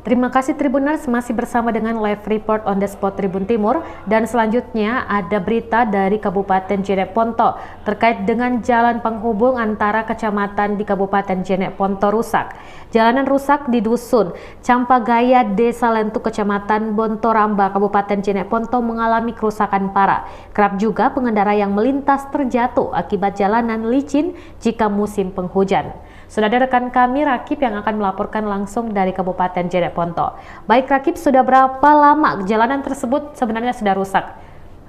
Terima kasih Tribuners, masih bersama dengan live report on the spot Tribun Timur, dan selanjutnya ada berita dari Kabupaten Jeneponto terkait dengan jalan penghubung antara kecamatan di Kabupaten Jeneponto rusak. Jalanan rusak di Dusun Campagaya, Desa Lentu, Kecamatan Bontoramba, Kabupaten Jeneponto mengalami kerusakan parah. Kerap juga pengendara yang melintas terjatuh akibat jalanan licin jika musim penghujan. Sudah ada rekan kami Rakib yang akan melaporkan langsung dari Kabupaten Jeneponto. Baik Rakib, sudah berapa lama jalanan tersebut sebenarnya sudah rusak?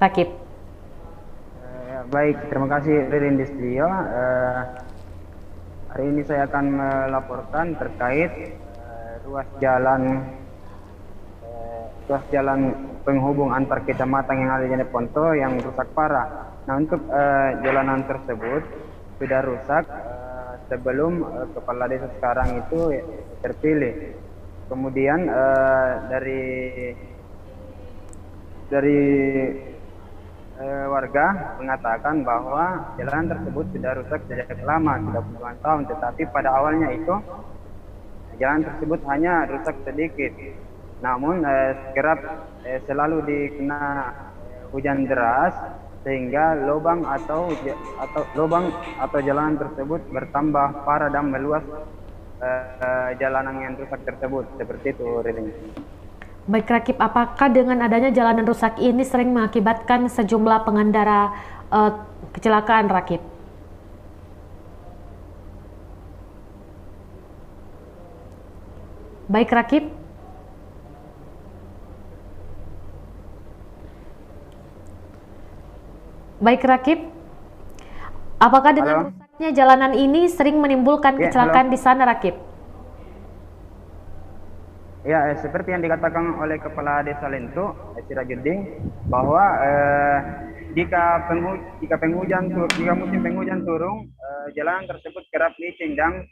Rakib. Baik, terima kasih Ririn di studio. Hari ini saya akan melaporkan terkait ruas jalan penghubung antar kecamatan yang ada di Jeneponto yang rusak parah. Nah, untuk jalanan tersebut sudah rusak sebelum kepala desa sekarang itu terpilih. Kemudian dari warga mengatakan bahwa jalan tersebut sudah rusak sejak lama, sudah puluhan tahun, tetapi pada awalnya itu jalan tersebut hanya rusak sedikit. Namun kerap selalu dikena hujan deras sehingga lubang atau jalanan tersebut bertambah parah dan meluas jalanan yang rusak tersebut. Seperti itu, Ririn. Baik Rakib, apakah dengan adanya jalanan rusak ini sering mengakibatkan sejumlah pengendara kecelakaan, Rakib? Baik Rakib. Baik Rakib. Apakah dengan rusaknya jalanan ini sering menimbulkan kecelakaan di sana, Rakib? Ya, seperti yang dikatakan oleh Kepala Desa Lentu, Sirajuddin, bahwa jika musim penghujan turun, jalan tersebut kerap licin dan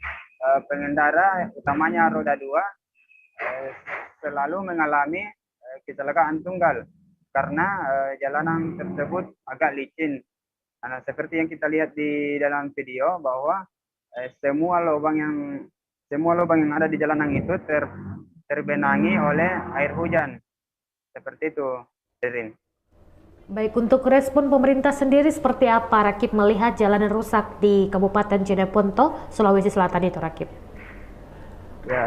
pengendara, utamanya roda 2, selalu mengalami kecelakaan tunggal karena jalanan tersebut agak licin. Nah, seperti yang kita lihat di dalam video bahwa semua lubang yang ada di jalanan itu terbenangi oleh air hujan. Seperti itu, Ririn. Baik, untuk respon pemerintah sendiri seperti apa, Rakib, melihat jalanan rusak di Kabupaten Jeneponto, Sulawesi Selatan itu, Rakib? Ya,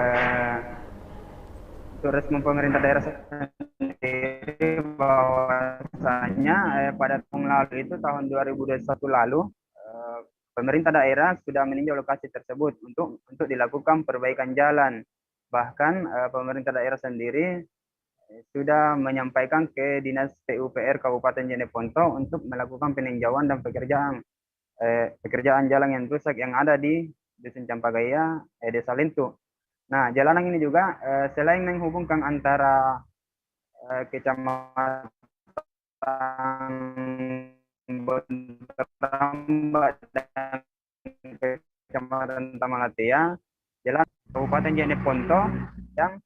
untuk respon pemerintah daerah sendiri bahwasanya pada tahun lalu itu, tahun 2021 lalu, pemerintah daerah sudah meninjau lokasi tersebut untuk dilakukan perbaikan jalan. Bahkan pemerintah daerah sendiri sudah menyampaikan ke Dinas PUPR Kabupaten Jeneponto untuk melakukan peninjauan dan pekerjaan jalan yang rusak yang ada di Dusun Campagaya, Desa Lentu. Nah, jalanan ini juga selain menghubungkan antara kecamatan Bontoramba dan kecamatan Tamalatea, jalan Kabupaten Jeneponto yang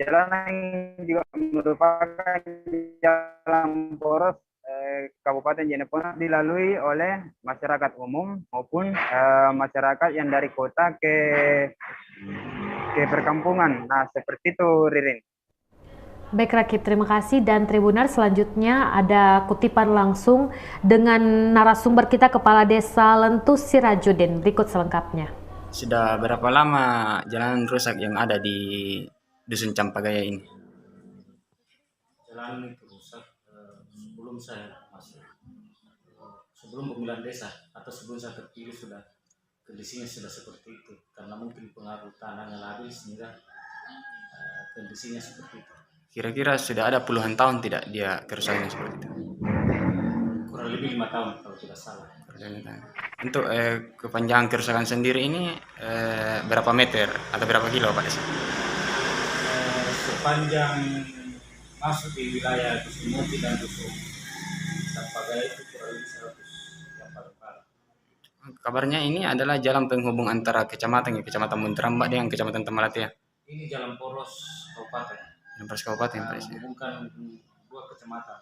jalanan juga merupakan jalan poros Kabupaten Jeneponto dilalui oleh masyarakat umum maupun masyarakat yang dari kota ke perkampungan. Nah, seperti itu, Ririn. Baik Rakib, terima kasih. Dan Tribunar, selanjutnya ada kutipan langsung dengan narasumber kita, Kepala Desa Lentu Sirajuddin. Berikut selengkapnya. Sudah berapa lama jalanan rusak yang ada di Dusun Campagaya ini? Jalan itu rusak sebelum saya masuk, sebelum pemilihan desa atau sebelum saya terpilih sudah kondisinya sudah seperti itu, karena mungkin pengaruh tanahnya labil sehingga kondisinya seperti itu. Kira-kira sudah ada puluhan tahun tidak dia kerusakannya seperti itu? Kurang lebih 5 tahun kalau tidak salah. Untuk kepanjangan kerusakan sendiri ini berapa meter atau berapa kilo Pak Desa? Sepanjang masuk di wilayah Dusun Muti dan Dusun Campagaya itu kurang lebih 100 yang paling parah. Kabarnya ini adalah jalan penghubung antara kecamatan Bontoramba dengan kecamatan Tamalatea. Ini jalan poros kabupaten. Jalan poros kabupaten Pak Desa. Menghubungkan dua kecamatan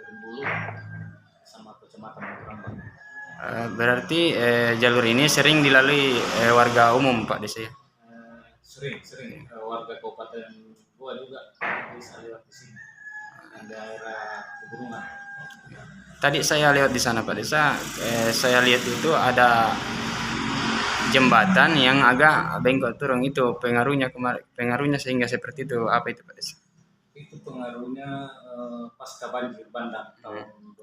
Berimbulu sama kecamatan Bontoramba. Berarti jalur ini sering dilalui warga umum Pak Desa ya? Sering warga Kabupaten Goa juga bisa lewat di sini, yang daerah pegunungan. Tadi saya lewat di sana Pak Desa, saya lihat itu ada jembatan yang agak bengkok turun, itu pengaruhnya sehingga seperti itu, apa itu Pak Desa? Itu pengaruhnya pasca banjir bandang tahun 2019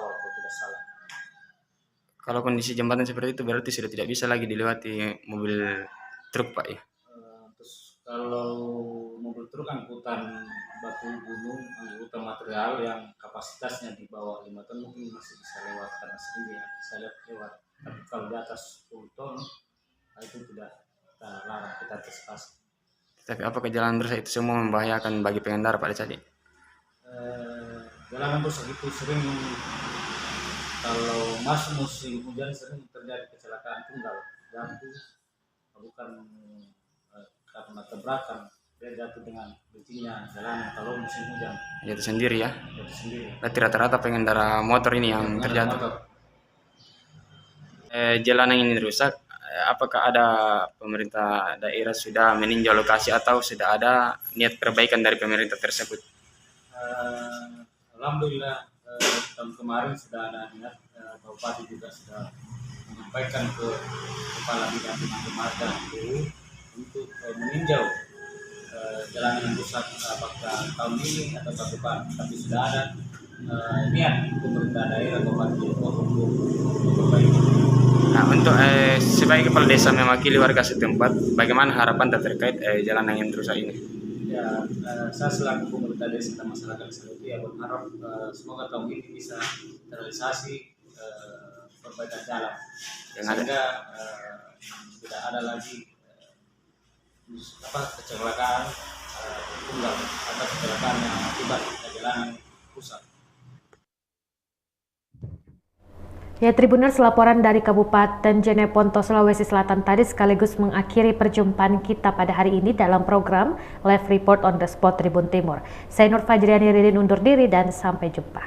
awal kalau tidak salah. Kalau kondisi jembatan seperti itu berarti sudah tidak bisa lagi dilewati mobil truk Pak ya? Terus kalau mobil truk angkutan batu gunung, angkutan material yang kapasitasnya di bawah 5 ton mungkin masih bisa lewat karena sering ya bisa lewat. Tapi kalau di atas 10 ton itu tidak kita larang, kita antisipasi. Tapi apakah jalan rusak itu semua membahayakan bagi pengendara Pak Desa? Jalanan rusak itu sering, kalau masuk musim hujan sering terjadi kecelakaan tunggal, jatuh bukan karena tabrakan, dia jatuh dengan licin jalanan kalau musim hujan. Jatuh sendiri ya? Jatuh sendiri. Berarti rata-rata pengendara motor ini yang terjatuh. Jalanan ini rusak, apakah ada pemerintah daerah sudah meninjau lokasi atau sudah ada niat perbaikan dari pemerintah tersebut? Alhamdulillah tahun kemarin sudah ada niat, Bupati juga sudah menyampaikan ke Kepala Bidang Penyangga Marga itu untuk meninjau jalanan yang rusak apakah tahun ini atau tahun depan, tapi sudah ada niat pemerintah daerah Kabupaten untuk memperbaiki. Nah, untuk sebagai kepala desa mewakili warga setempat, bagaimana harapan terkait jalanan yang rusak ini? Ya, saya selaku pemerintah desa dan masyarakat seluruh ya berharap semoga tahun ini bisa terrealisasi perbaikan jalan sehingga tidak ada lagi kecelakaan tunggal atau kecelakaan yang akibat jalanan rusak. Ya, Tribuners, laporan dari Kabupaten Jeneponto, Sulawesi Selatan tadi sekaligus mengakhiri perjumpaan kita pada hari ini dalam program Live Report on the Spot Tribun Timur. Saya Nur Fajriani Ridin undur diri dan sampai jumpa.